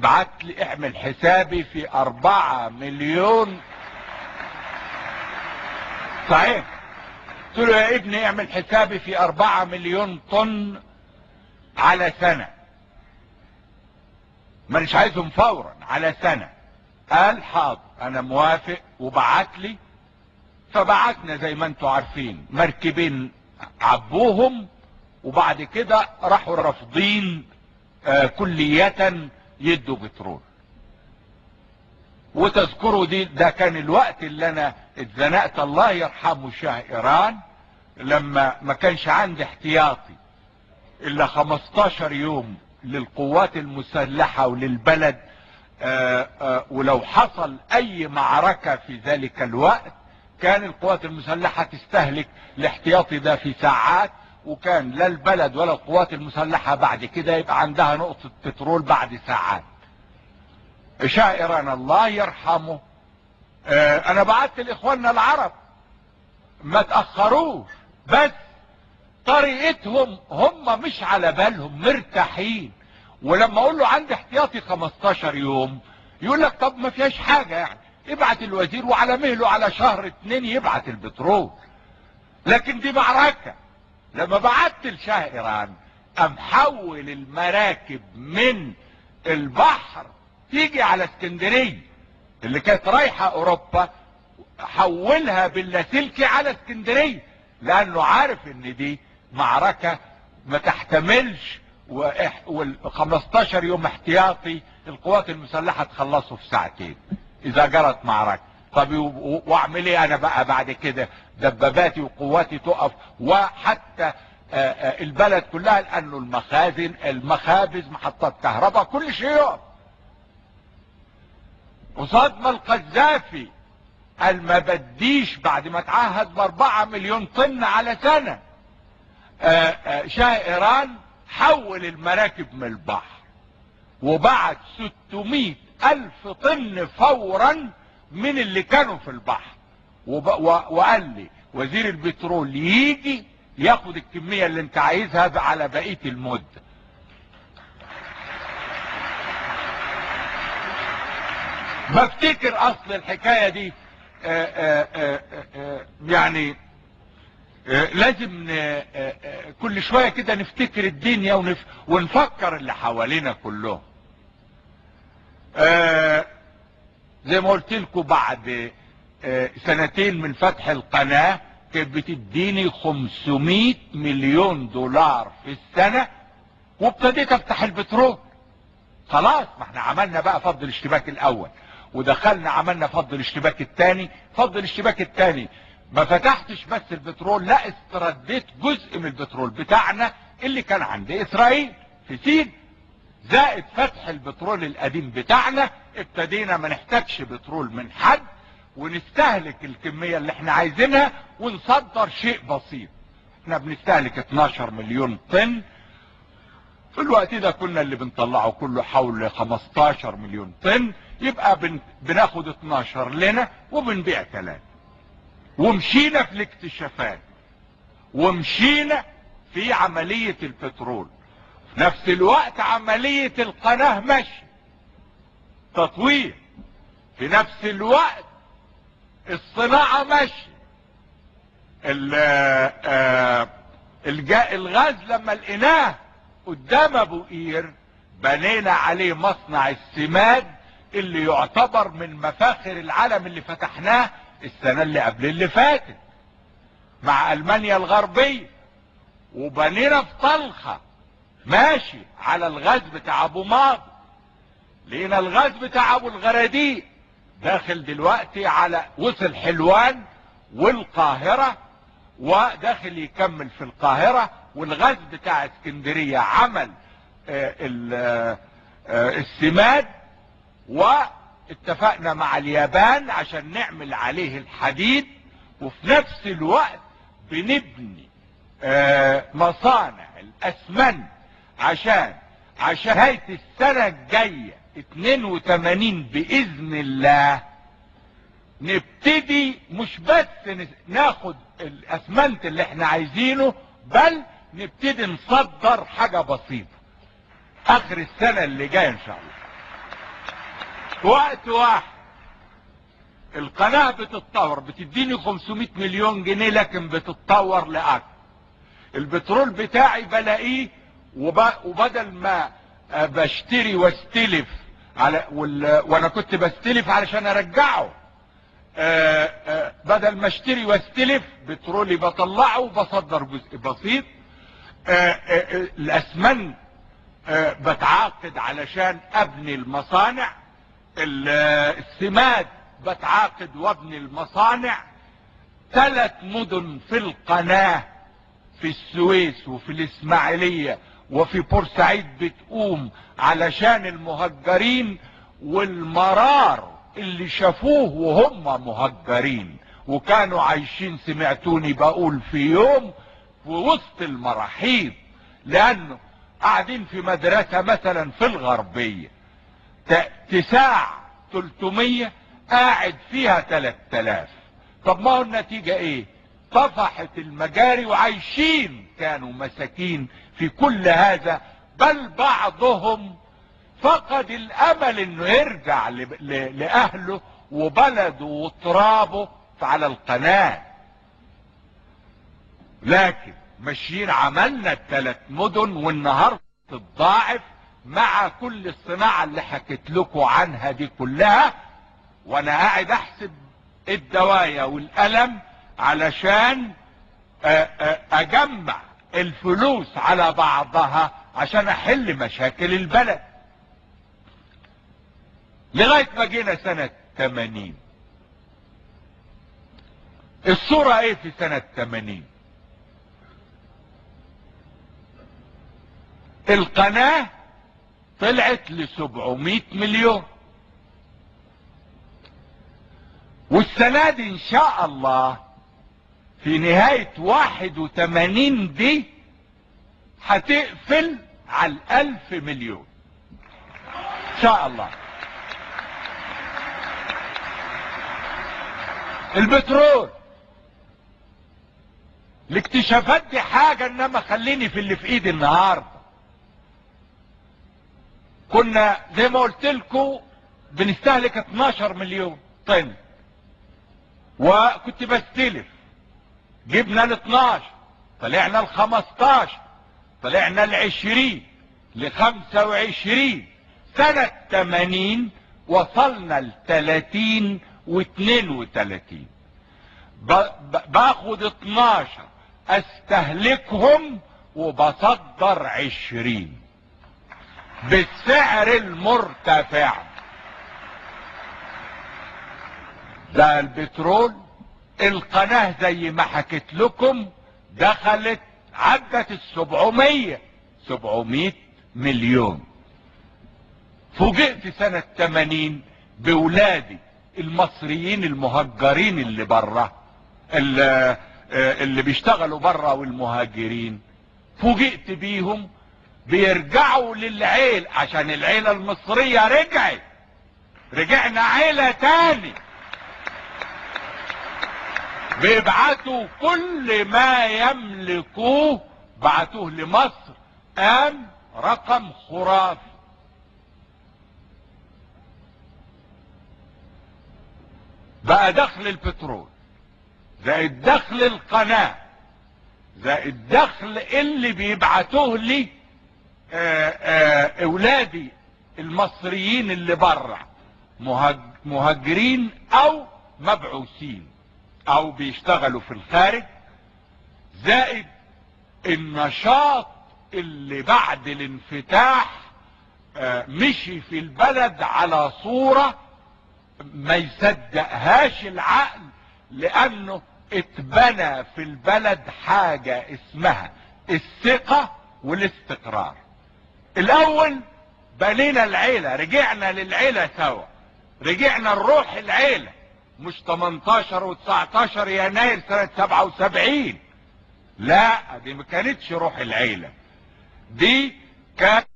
ابعت لي اعمل حسابي في 4 مليون. صحيح. قلت له يا ابني اعمل حسابي في 4 مليون طن على سنة، مانيش عايزهم فورا، على سنة. قال حاضر انا موافق، وبعت لي. فبعتنا زي ما انتوا عارفين مركبين عبوهم، وبعد كده راحوا رافضين كلية يدوا بترول. وتذكروا ده كان الوقت اللي انا اتزنقت، الله يرحمه شاه ايران، لما ما كانش عندي احتياطي الا 15 يوم للقوات المسلحة وللبلد. ولو حصل اي معركة في ذلك الوقت كان القوات المسلحة تستهلك الاحتياطي ده في ساعات، وكان لا البلد ولا القوات المسلحة بعد كده يبقى عندها نقطة بترول بعد ساعات. شاه ايران الله يرحمه، انا بعت لاخواننا العرب ما تأخروش، بس طريقتهم هم مش على بالهم، مرتاحين. ولما اقول له عندي احتياطي 15 يوم يقول لك طب ما فيهاش حاجة يعني، ابعت الوزير وعلى مهله على شهر 2 يبعت البترول. لكن دي معركة. لما بعت لشاه ايران قام حول المراكب من البحر تيجي على اسكندرية اللي كانت رايحة اوروبا، حولها باللاسلكي على اسكندرية، لانه عارف ان دي معركة ما تحتملش، و15 يوم احتياطي القوات المسلحة تخلصوا في ساعتين اذا جرت معركة. طب واعمل ايه انا بقى بعد كده؟ دباباتي وقواتي تقف، وحتى البلد كلها، لانه المخازن، المخابز، محطات كهرباء، كل شيء يقف. قصاد ما القذافي قال ما بديش بعد ما اتعهد ب4 مليون طن على سنة، شاه ايران حول المراكب من البحر وبعت 600 ألف طن فورا من اللي كانوا في البحر، وقال لي وزير البترول يجي ياخد الكمية اللي انت عايزها على بقية المدة. بفتكر اصل الحكاية دي يعني لازم كل شوية كده نفتكر الدنيا ونفكر اللي حوالينا كلهم. زي ما قلت لكم بعد 2 من فتح القناة كانت بتديني 500 مليون دولار في السنة، وابتديت افتح البترول. خلاص ما احنا عملنا بقى فض الاشتباك الاول، ودخلنا عملنا فض الاشتباك الثاني. فض الاشتباك الثاني ما فتحتش بس البترول، لا استرديت جزء من البترول بتاعنا اللي كان عند اسرائيل في سين، زائد فتح البترول القديم بتاعنا. ابتدينا ما نحتاجش بترول من حد، ونستهلك الكمية اللي احنا عايزينها ونصدر شيء بسيط. احنا بنستهلك 12 مليون طن في الوقت ده، كنا اللي بنطلعه كله حول 15 مليون طن، يبقى بناخد 12 لنا وبنبيع 3. ومشينا في الاكتشافات، ومشينا في عملية البترول، في نفس الوقت عملية القناة ماشي تطوير، في نفس الوقت الصناعة ماشي. الغاز لما لقيناه قدام ابو قير بنينا عليه مصنع السماد اللي يعتبر من مفاخر العالم، اللي فتحناه السنة اللي قبل اللي فاتت مع المانيا الغربية. وبنينا في طلخة ماشي على الغاز بتاع ابو ماضي. لقينا الغاز بتاع ابو الغراديق داخل دلوقتي على وصل حلوان والقاهرة، وداخل يكمل في القاهرة. والغاز بتاع اسكندرية عمل السماد، واتفقنا مع اليابان عشان نعمل عليه الحديد. وفي نفس الوقت بنبني مصانع الاسمنت عشان نهاية السنة الجاية 82 بإذن الله نبتدي مش بس ناخد الاسمنت اللي احنا عايزينه، بل نبتدي نصدر حاجة بسيطة اخر السنة اللي جاية ان شاء الله. في وقت واحد القناة بتتطور، بتديني 500 مليون جنيه لكن بتتطور لأكثر. البترول بتاعي بلاقيه وبدل ما بشتري واستلف وانا كنت بستلف علشان ارجعه، بدل ما اشتري واستلف بترولي بطلعه وبصدر جزء بسيط. الاسمنت بتعاقد علشان ابني المصانع، السماد بتعاقد وابني المصانع. 3 مدن في القناة، في السويس وفي الاسماعيلية وفي بورسعيد بتقوم علشان المهجرين والمرار اللي شافوه وهم مهجرين وكانوا عايشين. سمعتوني بقول في يوم في وسط المراحيض، لانه قاعدين في مدرسة مثلا في الغربية تساع 300 قاعد فيها 3000. طب ما هو النتيجة ايه؟ طفحت المجاري وعايشين كانوا مساكين في كل هذا، بل بعضهم فقد الامل انه يرجع لاهله وبلده وترابه على القناة. لكن ماشيين عملنا ال3 مدن والنهارده تتضاعف مع كل الصناعة اللي حكيت لكم عنها دي كلها. وانا قاعد احسب الدوايا والألم علشان اجمع الفلوس على بعضها عشان احل مشاكل البلد. لغاية ما جينا سنة 80. الصورة ايه في سنة 80؟ القناة طلعت ل700 مليون، والسنة دي ان شاء الله في نهاية 81 دي هتقفل على 1000 مليون ان شاء الله. البترول الاكتشافات دي حاجة، انما خليني في اللي في ايدي النهاردة. كنا زي ما قلت لكم بنستهلك 12 مليون طن، وكنت بستلف. جبنا ال12، طلعنا ال15، طلعنا ال20، ل25. سنة 80 وصلنا ل30 و32. باخد 12 استهلكهم وبصدر 20 بالسعر المرتفع. ده البترول. القناة زي ما حكيت لكم دخلت عدت 700 مليون. فوجئت سنة 80 بولادي المصريين المهجرين اللي برا، اللي بيشتغلوا برا والمهاجرين، فوجئت بيهم بيرجعوا للعيل عشان العيلة المصرية رجعت. رجعنا عيلة تاني، بيبعتوا كل ما يملكوه بعتوه لمصر. قام رقم خرافي. بقى دخل البترول زائد دخل القناة زائد دخل اللي بيبعتوه لي اولادي المصريين اللي برا، مهاجرين او مبعوثين او بيشتغلوا في الخارج، زائد النشاط اللي بعد الانفتاح مشي في البلد على صورة ما يصدقهاش العقل، لانه اتبنى في البلد حاجة اسمها الثقة والاستقرار. الاول بنينا العيلة، رجعنا للعيلة سوا، رجعنا نروح العيلة، مش 18 و19 يناير سنة 77. لا، دي ما كانتش روح العيلة، دي كانت